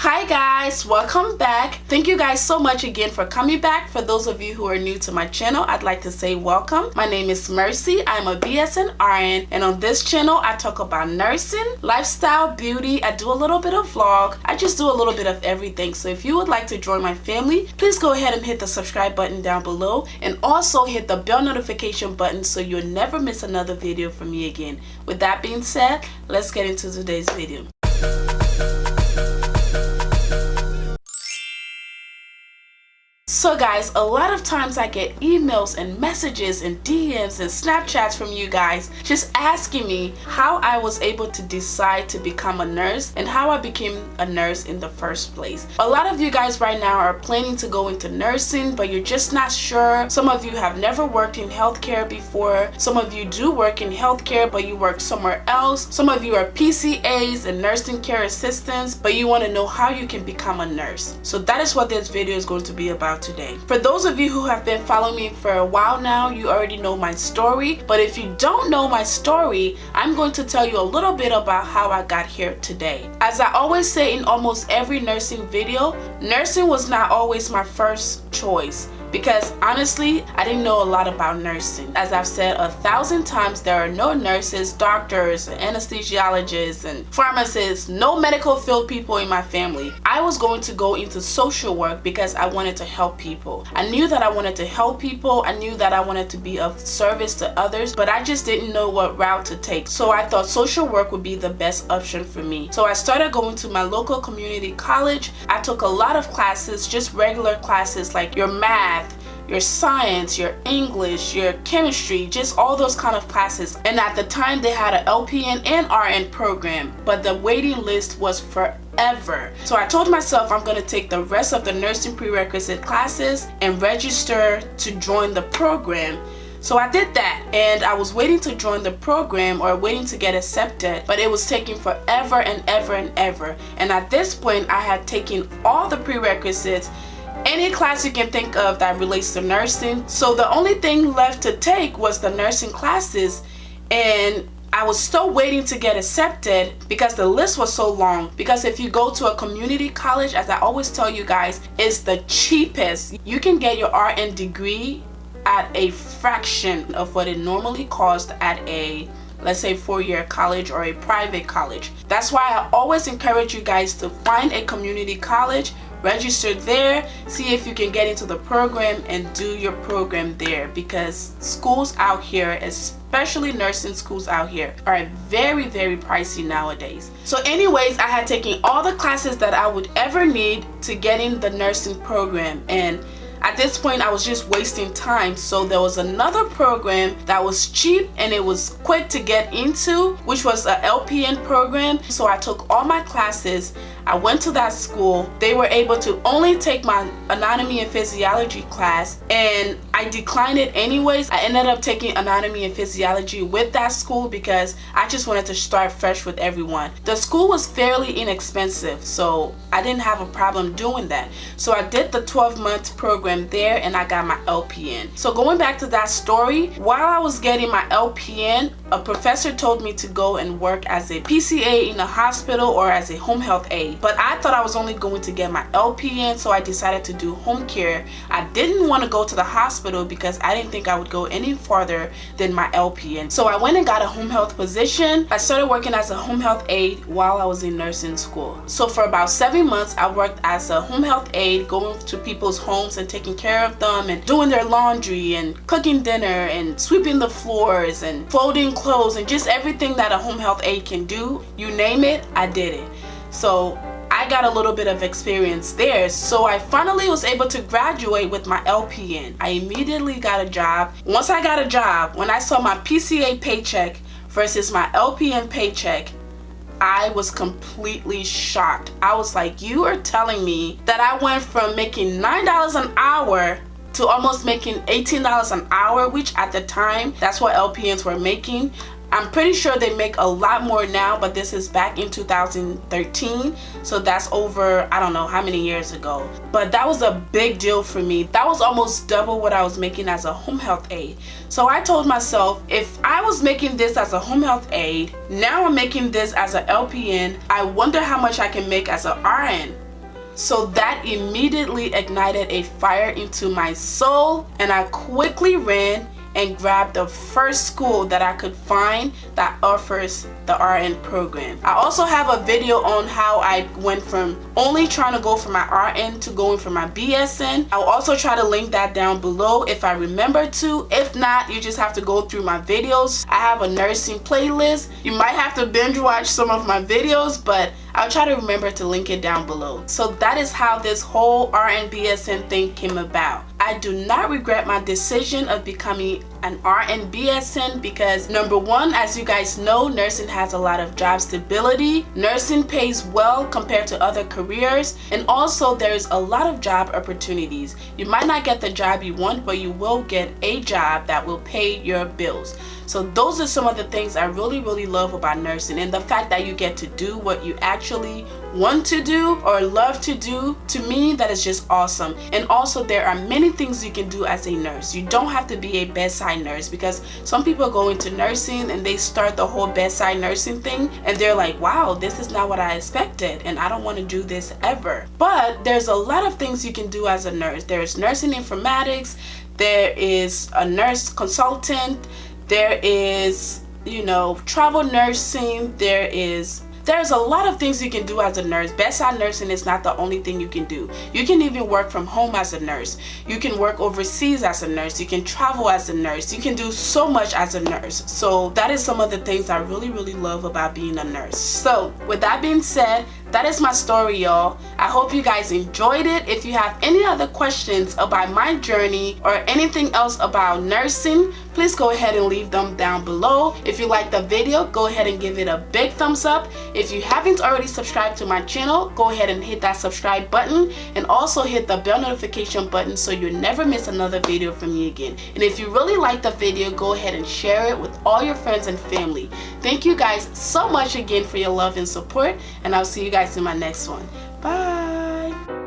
Hi guys, welcome back. Thank you guys so much again for coming back. For those of you who are new to my channel, I'd like to say welcome. My name is Mercy. I'm a BSN RN, and on this channel I talk about nursing, lifestyle, beauty. I do a little bit of vlog. I just do a little bit of everything. So if you would like to join my family, please go ahead and hit the subscribe button down below, and also hit the bell notification button so you'll never miss another video from me again. With that being said, let's get into today's video. So guys, a lot of times I get emails and messages and DMs and Snapchats from you guys just asking me how I was able to decide to become a nurse and how I became a nurse in the first place. A lot of you guys right now are planning to go into nursing, but you're just not sure. Some of you have never worked in healthcare before. Some of you do work in healthcare, but you work somewhere else. Some of you are PCAs and nursing care assistants, but you want to know how you can become a nurse. So that is what this video is going to be about today. For those of you who have been following me for a while now, you already know my story. But if you don't know my story, I'm going to tell you a little bit about how I got here today. As I always say in almost every nursing video, nursing was not always my first choice. Because honestly, I didn't know a lot about nursing. As I've said 1,000 times, there are no nurses, doctors, anesthesiologists, and pharmacists, no medical field people in my family. I was going to go into social work because I wanted to help people. I knew that I wanted to help people. I knew that I wanted to be of service to others, but I just didn't know what route to take. So I thought social work would be the best option for me. So I started going to my local community college. I took a lot of classes, just regular classes like your math, your science, your English, your chemistry, just all those kind of classes. And at the time they had an LPN and RN program, but the waiting list was forever. So I told myself I'm going to take the rest of the nursing prerequisite classes and register to join the program. So I did that, and I was waiting to join the program or waiting to get accepted, but it was taking forever and ever and ever. And at this point I had taken all the prerequisites, any class you can think of that relates to nursing. So the only thing left to take was the nursing classes, and I was still waiting to get accepted because the list was so long. Because if you go to a community college, as I always tell you guys, it's the cheapest. You can get your RN degree at a fraction of what it normally costs at a, let's say, 4-year college or a private college. That's why I always encourage you guys to find a community college, register there, see if you can get into the program and do your program there, because schools out here, especially nursing schools out here, are very, very pricey nowadays. So anyways, I had taken all the classes that I would ever need to get in the nursing program, and at this point I was just wasting time. So there was another program that was cheap and it was quick to get into, which was a LPN program. So I took all my classes. I went to that school. They were able to only take my anatomy and physiology class, and I declined it anyways. I ended up taking anatomy and physiology with that school because I just wanted to start fresh with everyone. The school was fairly inexpensive, so I didn't have a problem doing that. So I did the 12-month program there and I got my LPN. So going back to that story, while I was getting my LPN, a professor told me to go and work as a PCA in a hospital or as a home health aide. But I thought I was only going to get my LPN, so I decided to do home care. I didn't want to go to the hospital because I didn't think I would go any farther than my LPN. So I went and got a home health position. I started working as a home health aide while I was in nursing school. So for about 7 months I worked as a home health aide, going to people's homes and taking care of them and doing their laundry and cooking dinner and sweeping the floors and folding clothes and just everything that a home health aide can do. You name it, I did it. So I got a little bit of experience there. So I finally was able to graduate with my LPN. I immediately got a job. Once I got a job, when I saw my PCA paycheck versus my LPN paycheck, I was completely shocked. I was like, you are telling me that I went from making $9 an hour to almost making $18 an hour, which at the time, that's what LPNs were making. I'm pretty sure they make a lot more now, but this is back in 2013, so that's over, I don't know how many years ago. But that was a big deal for me. That was almost double what I was making as a home health aide. So I told myself, if I was making this as a home health aide, now I'm making this as an LPN, I wonder how much I can make as an RN. So that immediately ignited a fire into my soul, and I quickly ran and grabbed the first school that I could find that offers the RN program. I also have a video on how I went from only trying to go for my RN to going for my BSN. I'll also try to link that down below if I remember to. If not, you just have to go through my videos. I have a nursing playlist. You might have to binge watch some of my videos, but I'll try to remember to link it down below. So that is how this whole RN BSN thing came about. I do not regret my decision of becoming an RN BSN because number one, as you guys know, nursing has a lot of job stability. Nursing pays well compared to other careers, and also there's a lot of job opportunities. You might not get the job you want, but you will get a job that will pay your bills. So those are some of the things I really love about nursing, and the fact that you get to do what you actually want to do or love to do, to me that is just awesome. And also there are many things you can do as a nurse. You don't have to be a bedside nurse, because some people go into nursing and they start the whole bedside nursing thing and they're like, wow, this is not what I expected and I don't want to do this ever. But there's a lot of things you can do as a nurse. There's nursing informatics, there is a nurse consultant, there is, travel nursing, there's a lot of things you can do as a nurse. Bedside nursing is not the only thing you can do. You can even work from home as a nurse. You can work overseas as a nurse. You can travel as a nurse. You can do so much as a nurse. So that is some of the things I really love about being a nurse. So with that being said, that is my story, y'all. I hope you guys enjoyed it. If you have any other questions about my journey or anything else about nursing, please go ahead and leave them down below. If you like the video, go ahead and give it a big thumbs up. If you haven't already subscribed to my channel, go ahead and hit that subscribe button, and also hit the bell notification button so you never miss another video from me again. And if you really like the video, go ahead and share it with all your friends and family. Thank you guys so much again for your love and support, and I'll see you guys in my next one. Bye.